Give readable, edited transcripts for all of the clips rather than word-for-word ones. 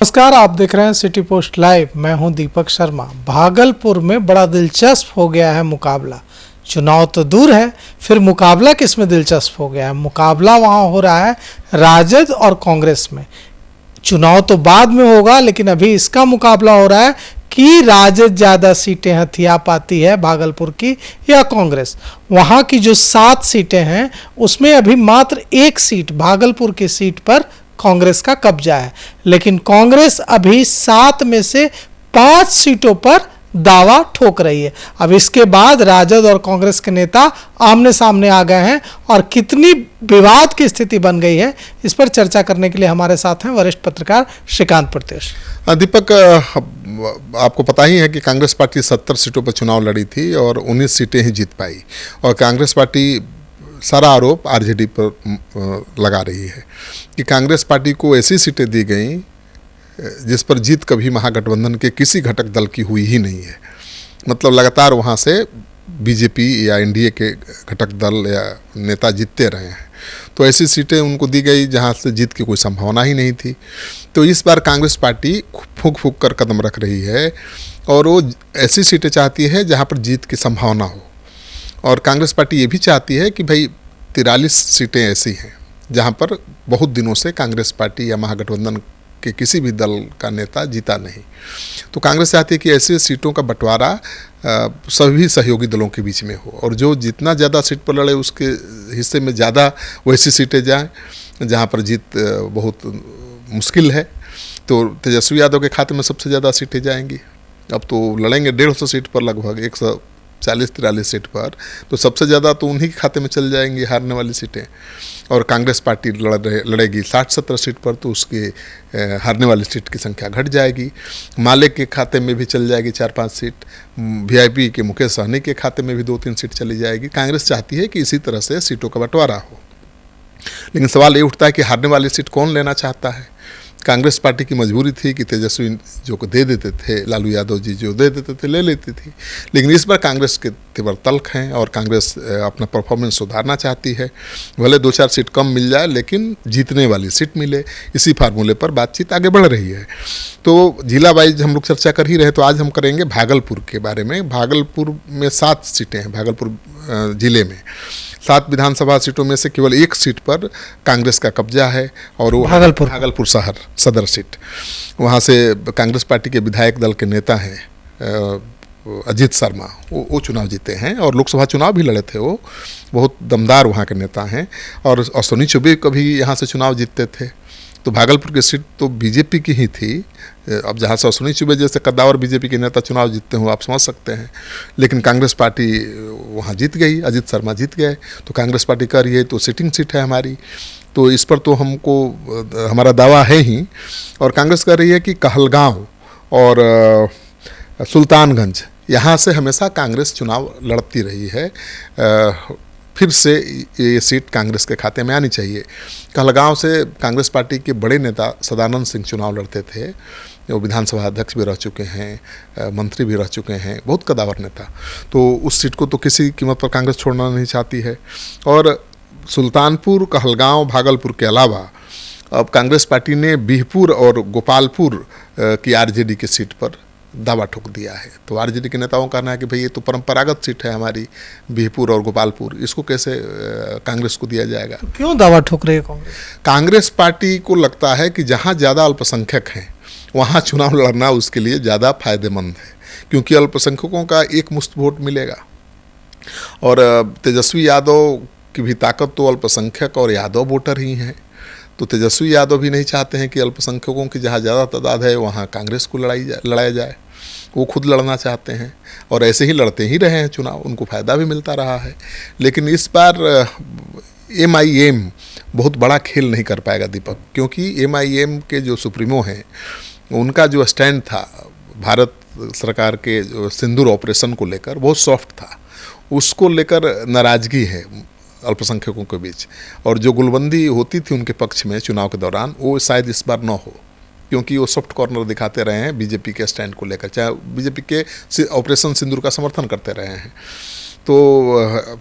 नमस्कार, आप देख रहे हैं सिटी पोस्ट लाइव। मैं हूं दीपक शर्मा। भागलपुर में बड़ा दिलचस्प हो गया है मुकाबला। चुनाव तो दूर है, फिर मुकाबला किस में दिलचस्प हो गया है। मुकाबला वहां हो रहा है राजद और कांग्रेस में। चुनाव तो बाद में होगा, लेकिन अभी इसका मुकाबला हो रहा है कि राजद ज़्यादा सीटें हथिया पाती है भागलपुर की या कांग्रेस। वहाँ की जो 7 सीटें हैं उसमें अभी मात्र 1 सीट भागलपुर की सीट पर कांग्रेस का कब्जा है, लेकिन कांग्रेस अभी 7 में से 5 सीटों पर दावा ठोक रही है। अब इसके बाद राजद और कांग्रेस के नेता आमने सामने आ गए हैं और कितनी विवाद की स्थिति बन गई है, इस पर चर्चा करने के लिए हमारे साथ हैं वरिष्ठ पत्रकार श्रीकांत प्रत्यक्ष। दीपक, आपको पता ही है कि कांग्रेस पार्टी 70 सीटों पर चुनाव लड़ी थी और 19 सीटें ही जीत पाई, और कांग्रेस पार्टी सारा आरोप आरजेडी पर लगा रही है कि कांग्रेस पार्टी को ऐसी सीटें दी गई जिस पर जीत कभी महागठबंधन के किसी घटक दल की हुई ही नहीं है। मतलब लगातार वहाँ से बीजेपी या एनडीए के घटक दल या नेता जीतते रहे हैं, तो ऐसी सीटें उनको दी गई जहाँ से जीत की कोई संभावना ही नहीं थी। तो इस बार कांग्रेस पार्टी फूंक फूंक कर कदम रख रही है और वो ऐसी सीटें चाहती है जहाँ पर जीत की संभावना हो। और कांग्रेस पार्टी ये भी चाहती है कि भाई 43 सीटें ऐसी हैं जहाँ पर बहुत दिनों से कांग्रेस पार्टी या महागठबंधन के किसी भी दल का नेता जीता नहीं। तो कांग्रेस चाहती है कि ऐसी सीटों का बंटवारा सभी सहयोगी दलों के बीच में हो, और जो जितना ज़्यादा सीट पर लड़े उसके हिस्से में ज़्यादा वैसी सीटें जाएँ जहाँ पर जीत बहुत मुश्किल है। तो तेजस्वी यादव के खाते में सबसे ज़्यादा सीटें जाएंगी। अब तो लड़ेंगे 150 सीट पर, लगभग 140-43 सीट पर, तो सबसे ज़्यादा तो उन्हीं के खाते में चल जाएंगी हारने वाली सीटें। और कांग्रेस पार्टी लड़ेगी 60-70 सीट पर, तो उसके हारने वाली सीट की संख्या घट जाएगी। माले के खाते में भी चल जाएगी 4-5 सीट, वीआईपी के मुकेश सहनी के खाते में भी 2-3 सीट चली जाएगी। कांग्रेस चाहती है कि इसी तरह से सीटों का बंटवारा हो, लेकिन सवाल ये उठता है कि हारने वाली सीट कौन लेना चाहता है। कांग्रेस पार्टी की मजबूरी थी कि तेजस्वी जो को दे देते थे, लालू यादव जी जो दे देते थे ले लेती थी, लेकिन इस बार कांग्रेस के तेवर तल्ख हैं और कांग्रेस अपना परफॉर्मेंस सुधारना चाहती है। भले 2-4 सीट कम मिल जाए, लेकिन जीतने वाली सीट मिले, इसी फार्मूले पर बातचीत आगे बढ़ रही है। तो जिला वाइज हम लोग चर्चा कर ही रहे, तो आज हम करेंगे भागलपुर के बारे में। भागलपुर में 7 सीटें हैं। भागलपुर जिले में 7 विधानसभा सीटों में से केवल 1 सीट पर कांग्रेस का कब्जा है, और वो भागलपुर शहर सदर सीट। वहाँ से कांग्रेस पार्टी के विधायक दल के नेता हैं अजीत शर्मा, वो चुनाव जीते हैं और लोकसभा चुनाव भी लड़े थे। वो बहुत दमदार वहाँ के नेता हैं, और अश्विनी चौबे कभी यहाँ से चुनाव जीतते थे। तो भागलपुर की सीट तो बीजेपी की ही थी। अब जहाँ से अश्विनी चौबे जैसे कद्दावर बीजेपी के नेता चुनाव जीतते हो, आप समझ सकते हैं, लेकिन कांग्रेस पार्टी वहाँ जीत गई, अजीत शर्मा जीत गए। तो कांग्रेस पार्टी कह रही है तो सिटिंग सीट है हमारी, तो इस पर तो हमको हमारा दावा है ही। और कांग्रेस कह रही है कि कहलगांव और सुल्तानगंज, यहाँ से हमेशा कांग्रेस चुनाव लड़ती रही है, फिर से ये सीट कांग्रेस के खाते में आनी चाहिए। कहलगांव से कांग्रेस पार्टी के बड़े नेता सदानंद सिंह चुनाव लड़ते थे, वो विधानसभा अध्यक्ष भी रह चुके हैं, मंत्री भी रह चुके हैं, बहुत कदावर नेता। तो उस सीट को तो किसी कीमत पर कांग्रेस छोड़ना नहीं चाहती है। और सुल्तानपुर, कहलगांव, भागलपुर के अलावा अब कांग्रेस पार्टी ने बिहपुर और गोपालपुर की आरजेडी की सीट पर दावा ठोक दिया है। तो आरजेडी के नेताओं का कहना है कि भाई ये तो परंपरागत सीट है हमारी, बिहपुर और गोपालपुर, इसको कैसे कांग्रेस को दिया जाएगा। तो क्यों दावा ठोक रही है कांग्रेस? कांग्रेस पार्टी को लगता है कि जहाँ ज़्यादा अल्पसंख्यक हैं वहाँ चुनाव लड़ना उसके लिए ज़्यादा फायदेमंद है, क्योंकि अल्पसंख्यकों का एक मुश्त वोट मिलेगा। और तेजस्वी यादव की भी ताकत तो अल्पसंख्यक और यादव वोटर ही हैं। तो तेजस्वी यादव भी नहीं चाहते हैं कि अल्पसंख्यकों की जहाँ ज़्यादा तादाद है वहाँ कांग्रेस को लड़ाया जाए। वो खुद लड़ना चाहते हैं और ऐसे ही लड़ते ही रहे हैं चुनाव, उनको फ़ायदा भी मिलता रहा है। लेकिन इस बार MIM बहुत बड़ा खेल नहीं कर पाएगा दीपक, क्योंकि MIM के जो सुप्रीमो हैं उनका जो स्टैंड था भारत सरकार के जो सिंदूर ऑपरेशन को लेकर बहुत सॉफ्ट था, उसको लेकर नाराज़गी है अल्पसंख्यकों के बीच। और जो गुलबंदी होती थी उनके पक्ष में चुनाव के दौरान, वो शायद इस बार न हो, क्योंकि वो सॉफ्ट कॉर्नर दिखाते रहे हैं बीजेपी के स्टैंड को लेकर, चाहे बीजेपी के ऑपरेशन सिंदूर का समर्थन करते रहे हैं। तो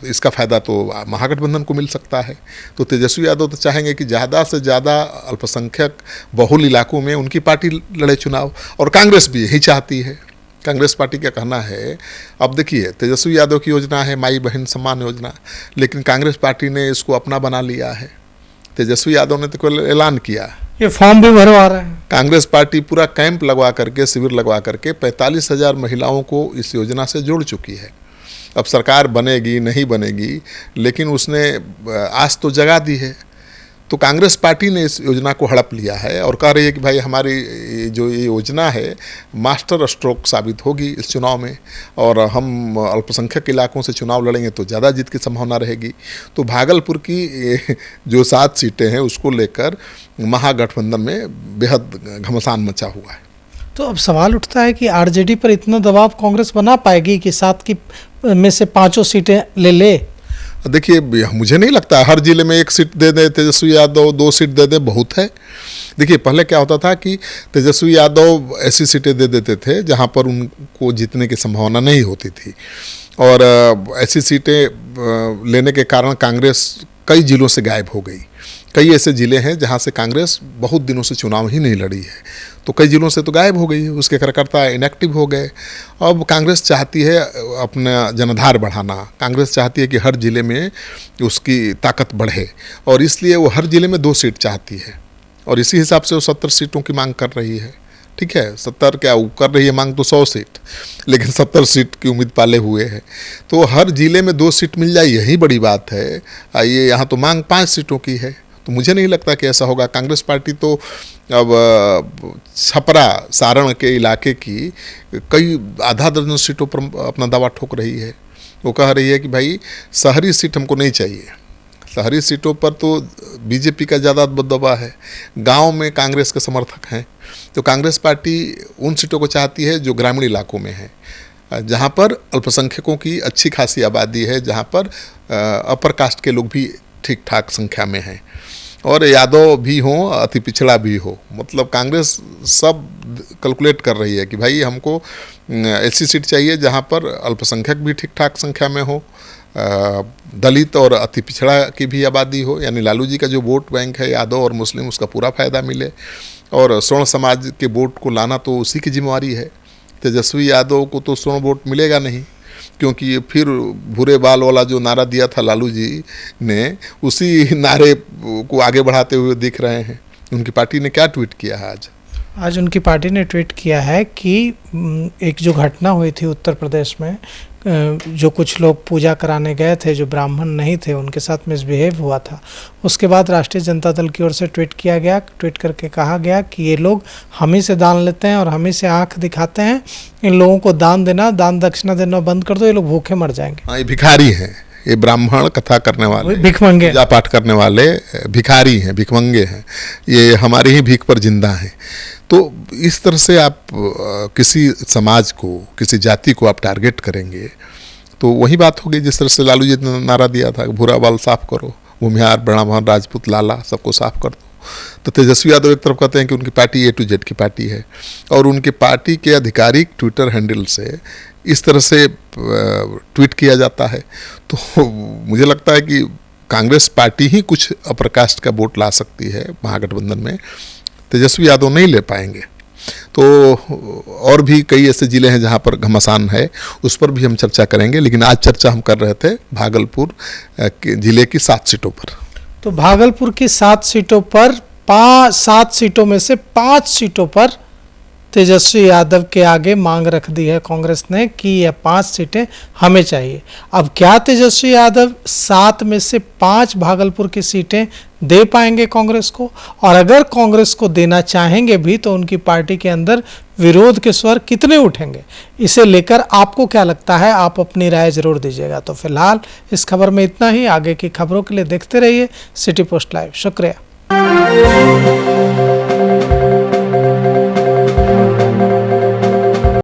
इसका फ़ायदा तो महागठबंधन को मिल सकता है। तो तेजस्वी यादव तो चाहेंगे कि ज़्यादा से ज़्यादा अल्पसंख्यक बहुल इलाकों में उनकी पार्टी लड़े चुनाव, और कांग्रेस भी यही चाहती है। कांग्रेस पार्टी का कहना है, अब देखिए तेजस्वी यादव की योजना है माई बहन सम्मान योजना, लेकिन कांग्रेस पार्टी ने इसको अपना बना लिया है। तेजस्वी यादव ने तो केवल ऐलान किया, ये फॉर्म भी भरवा रहे हैं। कांग्रेस पार्टी पूरा कैंप लगवा करके, शिविर लगवा करके 45,000 महिलाओं को इस योजना से जोड़ चुकी है। अब सरकार बनेगी नहीं बनेगी, लेकिन उसने आस तो जगा दी है। तो कांग्रेस पार्टी ने इस योजना को हड़प लिया है और कह रही है कि भाई हमारी जो ये योजना है मास्टर स्ट्रोक साबित होगी इस चुनाव में, और हम अल्पसंख्यक इलाकों से चुनाव लड़ेंगे तो ज़्यादा जीत की संभावना रहेगी। तो भागलपुर की जो 7 सीटें हैं उसको लेकर महागठबंधन में बेहद घमासान मचा हुआ है। तो अब सवाल उठता है कि आरजेडी पर इतना दबाव कांग्रेस बना पाएगी कि 7 की में से 5 सीटें ले। देखिए, मुझे नहीं लगता हर जिले में 1 सीट दे दे तेजस्वी यादव, 2 सीट दे दे बहुत है। देखिए, पहले क्या होता था कि तेजस्वी यादव ऐसी सीटें दे देते थे जहां पर उनको जीतने की संभावना नहीं होती थी, और ऐसी सीटें लेने के कारण कांग्रेस कई जिलों से गायब हो गई। कई ऐसे ज़िले हैं जहां से कांग्रेस बहुत दिनों से चुनाव ही नहीं लड़ी है, तो कई जिलों से तो गायब हो गई, उसके कार्यकर्ता इनएक्टिव हो गए। अब कांग्रेस चाहती है अपना जनाधार बढ़ाना, कांग्रेस चाहती है कि हर ज़िले में उसकी ताकत बढ़े, और इसलिए वो हर ज़िले में 2 सीट चाहती है, और इसी हिसाब से वो 70 सीटों की मांग कर रही है। ठीक है, 70 क्या वो कर रही है मांग तो 100 सीट, लेकिन 70 सीट की उम्मीद पाले हुए है। तो हर जिले में 2 सीट मिल जाए, यही बड़ी बात है। आइए, यहाँ तो मांग 5 सीटों की है, तो मुझे नहीं लगता कि ऐसा होगा। कांग्रेस पार्टी तो अब छपरा सारण के इलाके की कई आधा दर्जन सीटों पर अपना दावा ठोक रही है। वो कह रही है कि भाई शहरी सीट हमको नहीं चाहिए, शहरी सीटों पर तो बीजेपी का ज़्यादा दबदबा है, गांव में कांग्रेस के समर्थक हैं। तो कांग्रेस पार्टी उन सीटों को चाहती है जो ग्रामीण इलाकों में है, जहां पर अल्पसंख्यकों की अच्छी खासी आबादी है, जहां पर अपर कास्ट के लोग भी ठीक ठाक संख्या में हैं, और यादव भी हों, अति पिछड़ा भी हो। मतलब कांग्रेस सब कैलकुलेट कर रही है कि भाई हमको ऐसी सीट चाहिए जहां पर अल्पसंख्यक भी ठीक ठाक संख्या में हो, दलित और अति पिछड़ा की भी आबादी हो, यानी लालू जी का जो वोट बैंक है यादव और मुस्लिम, उसका पूरा फ़ायदा मिले, और स्वर्ण समाज के वोट को लाना तो उसी की जिम्मेवारी है। तेजस्वी यादव को तो स्वर्ण वोट मिलेगा नहीं, क्योंकि फिर भूरे बाल वाला जो नारा दिया था लालू जी ने, उसी नारे को आगे बढ़ाते हुए दिख रहे हैं। उनकी पार्टी ने क्या ट्वीट किया है आज उनकी पार्टी ने ट्वीट किया है कि एक जो घटना हुई थी उत्तर प्रदेश में, जो कुछ लोग पूजा कराने गए थे जो ब्राह्मण नहीं थे, उनके साथ मिसबिहेव हुआ था। उसके बाद राष्ट्रीय जनता दल की ओर से ट्वीट करके कहा गया कि ये लोग हम ही से दान लेते हैं और हम ही से आंख दिखाते हैं, इन लोगों को दान देना, दान दक्षिणा देना बंद कर दो, ये लोग भूखे मर जाएंगे। हाँ, ये भिखारी हैं, ये ब्राह्मण कथा करने वाले, भिखमंगे, पूजा पाठ करने वाले भिखारी हैं, भिखमंगे हैं, ये हमारे ही भीख पर जिंदा हैं। तो इस तरह से आप किसी समाज को, किसी जाति को आप टारगेट करेंगे तो वही बात होगी जिस तरह से लालू जी ने नारा दिया था, भूरा बाल साफ करो, भूमिहार ब्राह्मण राजपूत लाला सबको साफ कर दो। तो तेजस्वी यादव एक तरफ कहते हैं कि उनकी पार्टी A to Z की पार्टी है, और उनकी पार्टी के आधिकारिक ट्विटर हैंडल से इस तरह से ट्वीट किया जाता है। तो मुझे लगता है कि कांग्रेस पार्टी ही कुछ अपर कास्ट का वोट ला सकती है महागठबंधन में, तेजस्वी यादव नहीं ले पाएंगे। तो और भी कई ऐसे ज़िले हैं जहां पर घमासान है, उस पर भी हम चर्चा करेंगे, लेकिन आज चर्चा हम कर रहे थे भागलपुर ज़िले की 7 सीटों पर। तो भागलपुर की 7 सीटों पर 7 सीटों में से 5 सीटों पर तेजस्वी यादव के आगे मांग रख दी है कांग्रेस ने कि यह 5 सीटें हमें चाहिए। अब क्या तेजस्वी यादव 7 में से 5 भागलपुर की सीटें दे पाएंगे कांग्रेस को? और अगर कांग्रेस को देना चाहेंगे भी तो उनकी पार्टी के अंदर विरोध के स्वर कितने उठेंगे, इसे लेकर आपको क्या लगता है? आप अपनी राय जरूर दीजिएगा। तो फिलहाल इस खबर में इतना ही। आगे की खबरों के लिए देखते रहिए सिटी पोस्ट लाइव। शुक्रिया।